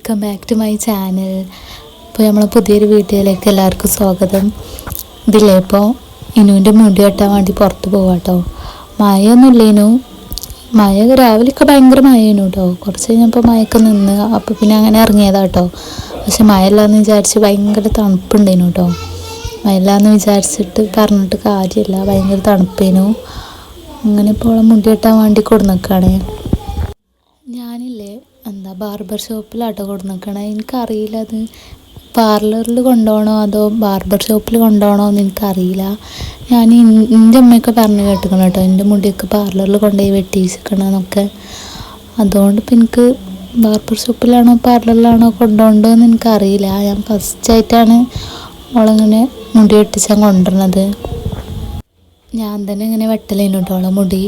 Welcome back to my channel. ഇപ്പോൾ നമ്മളെ പുതിയൊരു വീഡിയോയിലേക്ക് എല്ലാവർക്കും സ്വാഗതം. ഇതില്ലേ ഇപ്പോൾ ഇനുവിൻ്റെ മുടി വെട്ടാൻ വേണ്ടി പുറത്ത് പോവാം കേട്ടോ. മഴയൊന്നും ഇല്ലേനു, മഴ രാവിലെയൊക്കെ ഭയങ്കര മഴയേനു കേട്ടോ. കുറച്ച് കഴിഞ്ഞപ്പോൾ മഴയൊക്കെ നിന്ന്, അപ്പോൾ പിന്നെ അങ്ങനെ ഇറങ്ങിയതാ കേട്ടോ. പക്ഷെ മഴയില്ലാന്ന് വിചാരിച്ച് ഭയങ്കര തണുപ്പുണ്ടേനു കേട്ടോ. മഴയില്ലാന്ന് വിചാരിച്ചിട്ട് പറഞ്ഞിട്ട് കാര്യമില്ല, ഭയങ്കര തണുപ്പേനു. അങ്ങനെ ഇപ്പോൾ മുടി വെട്ടാൻ വേണ്ടി കൊടുന്നിക്കാണേ. ഞാനില്ലേ ബാർബർ ഷോപ്പിലാട്ടോ കൊടുന്നിക്കണേ. എനിക്കറിയില്ല അത് പാർലറിൽ കൊണ്ടുപോകണോ അതോ ബാർബർ ഷോപ്പിൽ കൊണ്ടുപോകണോ എന്ന് എനിക്കറിയില്ല. ഞാൻ എൻ്റെ അമ്മയൊക്കെ പറഞ്ഞു കേട്ടിക്കണം കേട്ടോ, എൻ്റെ മുടിയൊക്കെ പാർലറിൽ കൊണ്ടുപോയി വെട്ടിച്ചിരിക്കണമെന്നൊക്കെ. അതുകൊണ്ട് ഇപ്പം എനിക്ക് ബാർബർ ഷോപ്പിലാണോ പാർലറിലാണോ കൊണ്ടുപോകേണ്ടതെന്ന് എനിക്കറിയില്ല. ഞാൻ ഫസ്റ്റായിട്ടാണ് അവളിങ്ങനെ മുടി വെട്ടിച്ചാൽ കൊണ്ടുവരണത്. ഞാൻ തന്നെ ഇങ്ങനെ വെട്ടലേനു കേട്ടോ അവളെ മുടി.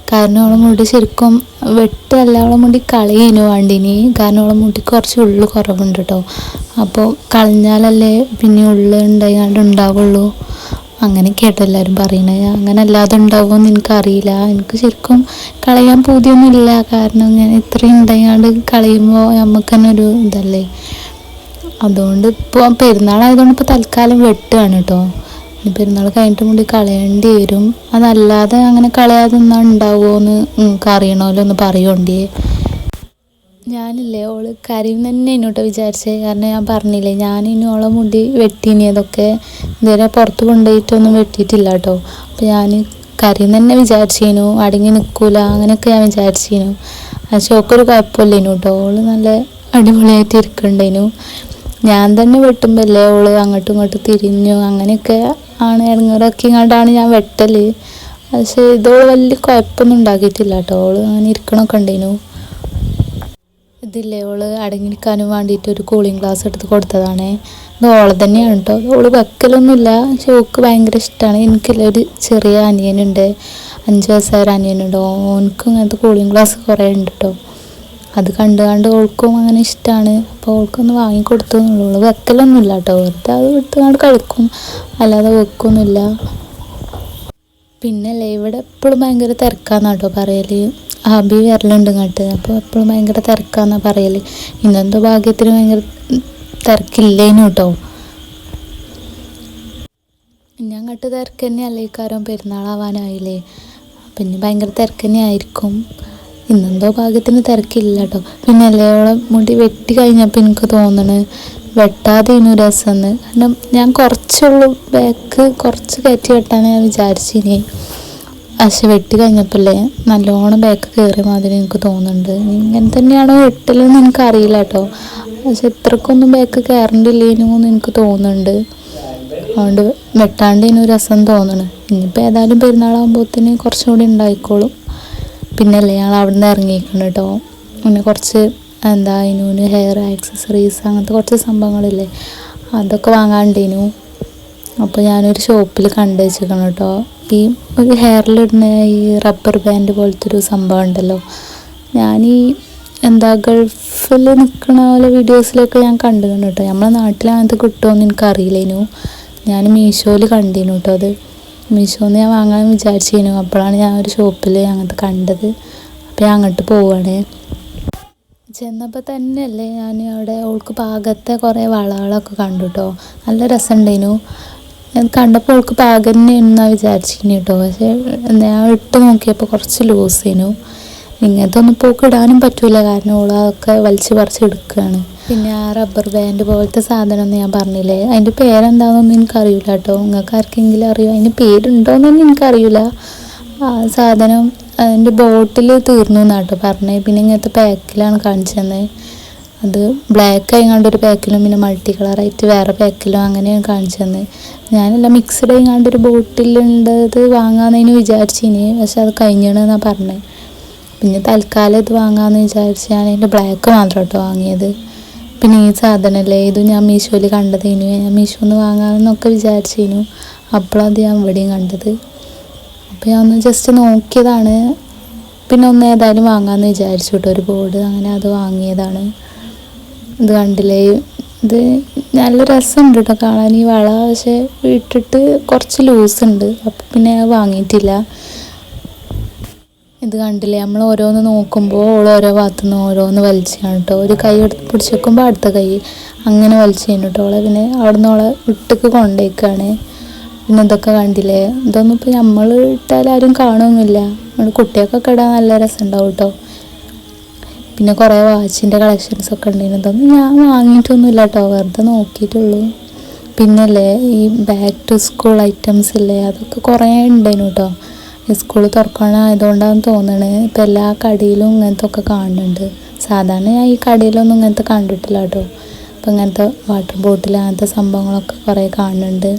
കാരണം അവളെ മുടി ശരിക്കും വെട്ടല്ല, അവളെ മുടി കളയേനു വേണ്ടിനി. കാരണം അവളെ മുടി കുറച്ച് ഉള്ളു കുറവുണ്ട് കേട്ടോ. അപ്പോൾ കളഞ്ഞാലല്ലേ പിന്നെ ഉള്ളു ഉണ്ടാവുള്ളൂ. അങ്ങനെ കേട്ടോ എല്ലാവരും പറയണത്. അങ്ങനെ അല്ലാതെ ഉണ്ടാവുമെന്ന് എനിക്കറിയില്ല. എനിക്ക് ശരിക്കും കളയാൻ പൂതിയൊന്നുമില്ല. കാരണം ഇങ്ങനെ ഇത്രയും ഉണ്ടായാണ്ട് കളയുമ്പോൾ നമുക്ക് തന്നെ ഒരു ഇതല്ലേ. അതുകൊണ്ട് ഇപ്പോൾ പെരുന്നാളായതുകൊണ്ട് ഇപ്പോൾ തൽക്കാലം വെട്ടുകയാണ് കേട്ടോ. പെരുന്നാൾ കഴിഞ്ഞിട്ട് മുടി കളയേണ്ടി വരും. അതല്ലാതെ അങ്ങനെ കളയാതെ നിന്നാൽ ഉണ്ടാവുമോ എന്ന് നിങ്ങൾക്ക് അറിയണമല്ലോ, ഒന്ന് പറയുകൊണ്ടേ. ഞാനില്ലേ ഓള് കരയും തന്നെ എന്നോട്ട് വിചാരിച്ചേ. കാരണം ഞാൻ പറഞ്ഞില്ലേ, ഞാനിനി ഓളെ മുടി വെട്ടീനി, അതൊക്കെ ഇതുവരെ പുറത്ത് കൊണ്ടുപോയിട്ടൊന്നും വെട്ടിയിട്ടില്ല കേട്ടോ. അപ്പോൾ ഞാൻ കരയും തന്നെ വിചാരിച്ചേനു, അടങ്ങി നിൽക്കൂല അങ്ങനെയൊക്കെ ഞാൻ വിചാരിച്ചേനു. പക്ഷെ ഓക്കൊരു കുഴപ്പമില്ലേനു കേട്ടോ. ഓള് നല്ല അടിപൊളിയായിട്ട് ഇരിക്കണ്ടേനു. ഞാൻ തന്നെ വെട്ടുമ്പോൾ അല്ലേ ഓള് അങ്ങോട്ടും ഇങ്ങോട്ടും തിരിഞ്ഞു അങ്ങനെയൊക്കെ ആണ് ഇടങ്ങേറൊക്കെ ഇങ്ങോട്ടാണ് ഞാൻ വെട്ടൽ. പക്ഷേ ഇതോള് വലിയ കുഴപ്പമൊന്നും ഉണ്ടാക്കിയിട്ടില്ല കേട്ടോ. ഓള് അങ്ങനെ ഇരിക്കണമൊക്കെ ഉണ്ടേനു. ഇതില്ലേ ഓള് അടങ്ങിയിരിക്കാനും വേണ്ടിയിട്ട് ഒരു കൂളിംഗ് ഗ്ലാസ് എടുത്ത് കൊടുത്തതാണേ. ഇത് ഓളെ തന്നെയാണ് കേട്ടോ. ഓള് വെക്കലൊന്നുമില്ല, പക്ഷെ ഓൾക്ക് ഭയങ്കര ഇഷ്ടമാണ്. എനിക്കില്ല ഒരു ചെറിയ അനിയനുണ്ട്, 5 വയസ്സായ ഒരു അനിയനുണ്ട്. ഓനക്കും ഇങ്ങനത്തെ കൂളിംഗ് ഗ്ലാസ് കുറേ ഉണ്ട് കേട്ടോ. അത് കണ്ട് ഓൾക്കും അങ്ങനെ ഇഷ്ടമാണ്. അപ്പോൾ ഓൾക്കൊന്ന് വാങ്ങിക്കൊടുത്തു എന്നുള്ളൂ. ഓള് വെക്കലൊന്നുമില്ല കേട്ടോ. വെറുതെ അത് എടുത്തുകൊണ്ട് കളിക്കും, അല്ലാതെ വെക്കൊന്നുമില്ല. പിന്നല്ലേ ഇവിടെ എപ്പോഴും ഭയങ്കര തിരക്കാന്നാണ് കേട്ടോ പറയൽ. ഹബി വരലുണ്ട് ഇങ്ങോട്ട്, അപ്പോൾ എപ്പോഴും ഭയങ്കര തിരക്കാന്നാണ് പറയൽ. ഇന്നെന്തോ ഭാഗ്യത്തിന് ഭയങ്കര തിരക്കില്ലേനു കേട്ടോ. ഇനി അങ്ങോട്ട് തിരക്ക് തന്നെ അല്ലേ, കാരണം പെരുന്നാളാവാനായില്ലേ, പിന്നെ ഭയങ്കര തിരക്ക് തന്നെ ആയിരിക്കും. ഇന്നെന്തോ ഭാഗ്യത്തിന് തിരക്കില്ല കേട്ടോ. പിന്നെ അല്ലേ ഓളെ മുടി വെട്ടി കഴിഞ്ഞപ്പോൾ എനിക്ക് തോന്നണ് വെട്ടാതെ ഇനി രസമെന്ന്. കാരണം ഞാൻ കുറച്ചുള്ളൂ ബാക്ക് കുറച്ച് കയറ്റി വെട്ടാൻ ഞാൻ വിചാരിച്ചിനി. പക്ഷെ വെട്ടി കഴിഞ്ഞപ്പോഴല്ലേ നല്ലോണം ബാക്ക് കയറിയ മാതിരി എനിക്ക് തോന്നുന്നുണ്ട്. ഇങ്ങനെ തന്നെയാണോ വെട്ടലെന്ന് എനിക്കറിയില്ല കേട്ടോ. പക്ഷെ ഇത്രക്കൊന്നും ബാക്ക് കയറണ്ടില്ലേനു എന്ന് എനിക്ക് തോന്നുന്നുണ്ട്. അതുകൊണ്ട് വെട്ടാണ്ട് ഇനി രസം തോന്നണ്. ഇനിയിപ്പോൾ ഏതായാലും പെരുന്നാളാകുമ്പോഴത്തേന് കുറച്ചും കൂടി ഉണ്ടായിക്കോളും. പിന്നല്ലേ ഞങ്ങൾ അവിടെ നിന്ന് ഇറങ്ങിയിരിക്കണം കേട്ടോ. പിന്നെ കുറച്ച് ഇനൂന് ഹെയർ ആക്സസറീസ് അങ്ങനത്തെ കുറച്ച് സംഭവങ്ങളില്ലേ, അതൊക്കെ വാങ്ങാണ്ടേനു. അപ്പോൾ ഞാനൊരു ഷോപ്പിൽ കണ്ടു വെച്ചിരിക്കണം കേട്ടോ. ഈ ഒരു ഹെയറിലിടുന്ന ഈ റബ്ബർ ബാൻഡ് പോലത്തെ ഒരു സംഭവം ഉണ്ടല്ലോ, ഞാൻ ഈ ഗൾഫിൽ നിൽക്കണ പോലെ വീഡിയോസിലൊക്കെ ഞാൻ കണ്ടിരുന്നു കേട്ടോ. നമ്മളെ നാട്ടിൽ അങ്ങനത്തെ കിട്ടുമോയെന്ന് എനിക്കറിയില്ലേനു. ഞാൻ മീഷോയിൽ കണ്ടിരുന്നു കേട്ടോ. അത് മീഷോന്ന് ഞാൻ വാങ്ങാൻ വിചാരിച്ചിരുന്നു. അപ്പോഴാണ് ഞാൻ ഒരു ഷോപ്പിൽ അങ്ങനത്തെ കണ്ടത്. അപ്പോൾ ഞാൻ അങ്ങോട്ട് പോവുകയാണ്. ചെന്നപ്പോൾ തന്നെയല്ലേ ഞാൻ അവിടെ ഓൾക്ക് പാകത്തെ കുറേ വളകളൊക്കെ കണ്ടു കേട്ടോ. നല്ല രസമുണ്ടേനു. ഞാൻ കണ്ടപ്പോൾ ഓൾക്ക് പാകം തന്നെ എന്നാണ് വിചാരിച്ചിരുന്നു കേട്ടോ. പക്ഷേ ഞാൻ ഇട്ട് നോക്കിയപ്പോൾ കുറച്ച് ലൂസേനു. ഇങ്ങനത്തെ ഒന്നും പോക്ക് ഇടാനും പറ്റൂല, കാരണം ഓൾ അതൊക്കെ വലിച്ച് പറിച്ച് എടുക്കുകയാണ്. പിന്നെ ആ റബ്ബർ ബാൻഡ് പോലത്തെ സാധനം എന്ന് ഞാൻ പറഞ്ഞില്ലേ, അതിൻ്റെ പേരെന്താണെന്നൊന്നും എനിക്കറിയില്ല കേട്ടോ. നിങ്ങൾക്ക് ആർക്കെങ്കിലും അറിയുമോ? അതിൻ്റെ പേരുണ്ടോയെന്നൊന്നും എനിക്കറിയില്ല. ആ സാധനം അതിൻ്റെ ബോട്ടിൽ തീർന്നു എന്നാണ് കേട്ടോ പറഞ്ഞത്. പിന്നെ ഇങ്ങനത്തെ പാക്കിലാണ് കാണിച്ചു തന്നത്. അത് ബ്ലാക്ക് ആയിങ്ങാണ്ടൊരു പാക്കിലും പിന്നെ മൾട്ടി കളറായിട്ട് വേറെ പാക്കിലും അങ്ങനെയാണ് കാണിച്ചു തന്നത്. ഞാനെല്ലാം മിക്സ്ഡ് ആയിങ്ങാണ്ടൊരു ബോട്ടിലുണ്ടത് വാങ്ങാമെന്നതിന് വിചാരിച്ചിനി, പക്ഷെ അത് കഴിഞ്ഞണെന്നാണ് പറഞ്ഞത്. പിന്നെ തൽക്കാലം ഇത് വാങ്ങാമെന്ന് വിചാരിച്ച് ഞാൻ അതിൻ്റെ ബ്ലാക്ക് മാത്രം കേട്ടോ വാങ്ങിയത്. പിന്നെ ഈ സാധനമല്ലേ, ഇത് ഞാൻ മീഷോയിൽ കണ്ടതിനു. ഞാൻ മീഷോന്ന് വാങ്ങാമെന്നൊക്കെ വിചാരിച്ചിരുന്നു. അപ്പോഴത് ഞാൻ ഇവിടെയും കണ്ടത്. അപ്പോൾ ഞാൻ ഒന്ന് ജസ്റ്റ് നോക്കിയതാണ്. പിന്നെ ഒന്ന് ഏതായാലും വാങ്ങാമെന്ന് വിചാരിച്ചു കേട്ടോ, ഒരു ബോർഡ്. അങ്ങനെ അത് വാങ്ങിയതാണ്. ഇത് കണ്ടില്ലേ, ഇത് നല്ല രസമുണ്ട് കേട്ടോ കാണാൻ ഈ വള. പക്ഷേ ഇട്ടിട്ട് കുറച്ച് ലൂസുണ്ട്, അപ്പോൾ പിന്നെ വാങ്ങിയിട്ടില്ല. ഇത് കണ്ടില്ലേ, നമ്മൾ ഓരോന്ന് നോക്കുമ്പോൾ ഓൾ ഓരോ ഭാഗത്തുനിന്ന് ഓരോന്ന് വലിച്ചാണ് കേട്ടോ. ഒരു കൈ എടുത്ത് പിടിച്ച് വെക്കുമ്പോൾ അടുത്ത കൈ അങ്ങനെ വലിച്ചു കഴിഞ്ഞിട്ടോ ഓളെ. പിന്നെ അവിടെ നിന്ന് ഓളെ വീട്ടിലേക്ക് കൊണ്ടേക്കാണ്. പിന്നെ ഇതൊക്കെ കണ്ടില്ലേ, ഇതൊന്നും ഇപ്പോൾ നമ്മൾ ഇട്ടാൽ ആരും കാണുമൊന്നുമില്ല. നമ്മൾ കുട്ടികൾക്കൊക്കെ ഇടാൻ നല്ല രസമുണ്ടാവും കേട്ടോ. പിന്നെ കുറേ വാച്ചിൻ്റെ കളക്ഷൻസൊക്കെ ഉണ്ടായിരുന്നു. ഇതൊന്നും ഞാൻ വാങ്ങിയിട്ടൊന്നുമില്ല കേട്ടോ, വെറുതെ നോക്കിയിട്ടുള്ളൂ. പിന്നല്ലേ ഈ ബാക്ക് ടു സ്കൂൾ ഐറ്റംസ് ഇല്ലേ, അതൊക്കെ കുറേ ഉണ്ടായിരുന്നു കേട്ടോ. ഈ സ്കൂൾ തുറക്കാനായതുകൊണ്ടാണെന്ന് തോന്നണേ ഇപ്പം എല്ലാ കടയിലും ഇങ്ങനത്തെ ഒക്കെ കാണുന്നുണ്ട്. സാധാരണ ഞാൻ ഈ കടയിലൊന്നും ഇങ്ങനത്തെ കണ്ടിട്ടില്ല കേട്ടോ. അപ്പം ഇങ്ങനത്തെ വാട്ടർ ബോട്ടിൽ അങ്ങനത്തെ സംഭവങ്ങളൊക്കെ കുറേ കാണുന്നുണ്ട്.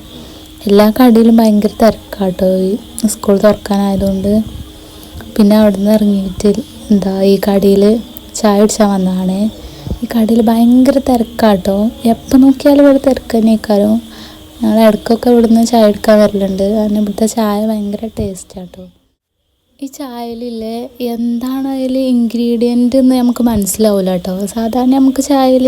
എല്ലാ കടയിലും ഭയങ്കര തിരക്കാട്ടോ ഈ സ്കൂൾ തുറക്കാനായതുകൊണ്ട്. പിന്നെ അവിടെ നിന്ന് ഇറങ്ങിയിട്ട് ഈ കടയിൽ ചായ കുടിച്ചാൽ വന്നതാണ്. ഈ കടയിൽ ഭയങ്കര തിരക്കാട്ടോ, എപ്പോൾ നോക്കിയാലും ഇവിടെ തിരക്ക് തന്നെയാക്കാരോ. ഞങ്ങൾ ഇടയ്ക്കൊക്കെ ഇവിടുന്ന് ചായ എടുക്കാൻ വരലുണ്ട്. കാരണം ഇവിടുത്തെ ചായ ഭയങ്കര ടേസ്റ്റാട്ടോ. ഈ ചായയിലില്ലേ എന്താണ് അതിൽ ഇൻഗ്രീഡിയൻ്റ് എന്ന് നമുക്ക് മനസ്സിലാവില്ല കേട്ടോ. സാധാരണ നമുക്ക് ചായയിൽ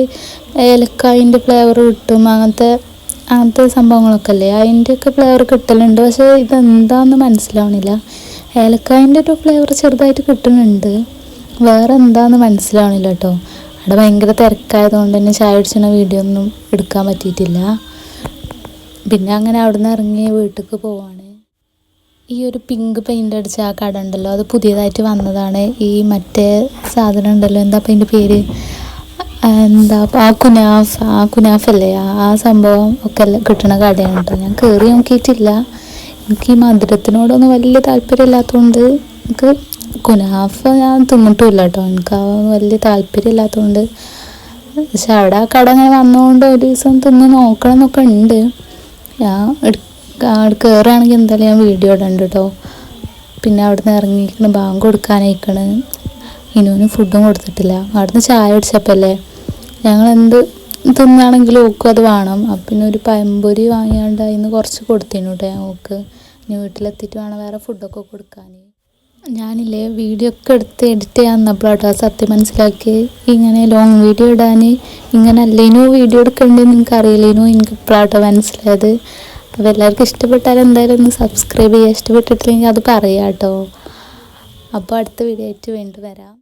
ഏലക്കായൻ്റെ ഫ്ലേവർ കിട്ടും, അങ്ങനത്തെ സംഭവങ്ങളൊക്കെ അല്ലേ, അതിൻ്റെയൊക്കെ ഫ്ലേവർ കിട്ടലുണ്ട്. പക്ഷേ ഇതെന്താണെന്ന് മനസ്സിലാവണില്ല. ഏലക്കായൻ്റെ ഒരു ഫ്ലേവർ ചെറുതായിട്ട് കിട്ടുന്നുണ്ട്, വേറെ എന്താണെന്ന് മനസ്സിലാവണില്ല കേട്ടോ. അവിടെ ഭയങ്കര തിരക്കായതുകൊണ്ട് തന്നെ ചായ കുടിച്ചിന വീഡിയോ ഒന്നും എടുക്കാൻ പറ്റിയിട്ടില്ല. പിന്നെ അങ്ങനെ അവിടെ നിന്ന് ഇറങ്ങി വീട്ടിലേക്ക് പോവാണ്. ഈ ഒരു പിങ്ക് പെയിൻ്റ് അടിച്ച ആ കട ഉണ്ടല്ലോ, അത് പുതിയതായിട്ട് വന്നതാണ്. ഈ മറ്റേ സാധനം ഉണ്ടല്ലോ, എന്താ അപ്പം അതിൻ്റെ പേര്, കുനാഫല്ലേ, ആ സംഭവം ഒക്കെ കിട്ടുന്ന കടയാണ് കേട്ടോ. ഞാൻ കയറി നോക്കിയിട്ടില്ല. എനിക്ക് ഈ മധുരത്തിനോടൊന്നും വലിയ താല്പര്യമില്ലാത്തതുകൊണ്ട് എനിക്ക് കുനാഫ ഞാൻ തിന്നിട്ടുമില്ല കേട്ടോ. എനിക്ക് വലിയ താല്പര്യമില്ലാത്തതുകൊണ്ട്. പക്ഷെ അവിടെ ആ കട അങ്ങനെ വന്നതുകൊണ്ട് ഒരു ദിവസം തിന്ന് നോക്കണം എന്നൊക്കെ ഉണ്ട്. ഞാൻ കയറുകയാണെങ്കിൽ എന്തായാലും ഞാൻ വീഡിയോ ഇടുന്നുണ്ട് കേട്ടോ. പിന്നെ അവിടെ നിന്ന് ഇറങ്ങിയിരിക്കണ്, ബാങ്ക് കൊടുക്കാനായിക്കണ്. ഇനുവിന് ഫുഡും കൊടുത്തിട്ടില്ല. അവിടെ നിന്ന് ചായ കുടിച്ചപ്പോൾ അല്ലേ ഞങ്ങൾ എന്ത് തിന്നാണെങ്കിലും ഓക്കും അത് വേണം. അപ്പം പിന്നെ ഒരു പഴംപൊരി വാങ്ങിയാണ്ട് അതിന് കുറച്ച് കൊടുത്തിരുന്നു കേട്ടോ ഞങ്ങൾക്ക്. ഇനി വീട്ടിലെത്തിയിട്ട് വേണം വേറെ ഫുഡൊക്കെ കൊടുക്കാൻ. ഞാനില്ലേ വീഡിയോ ഒക്കെ എടുത്ത് എഡിറ്റ് ചെയ്യാൻ വന്നപ്പോഴാട്ടോ സത്യം മനസ്സിലാക്കി ഇങ്ങനെ ലോങ് വീഡിയോ ഇടാൻ ഇങ്ങനെ അല്ലേനോ വീഡിയോ എടുക്കണ്ടെന്ന് എനിക്കറിയില്ലേനോ. എനിക്ക് ഇപ്പോഴാട്ടോ മനസ്സിലായത്. അപ്പോൾ എല്ലാവർക്കും ഇഷ്ടപ്പെട്ടാൽ എന്തായാലും ഒന്ന് സബ്സ്ക്രൈബ് ചെയ്യുക, ഇഷ്ടപ്പെട്ടിട്ടില്ലെങ്കിൽ അത് പറയാം കേട്ടോ. അപ്പോൾ അടുത്ത വീഡിയോ ആയിട്ട് വീണ്ടും വരാം.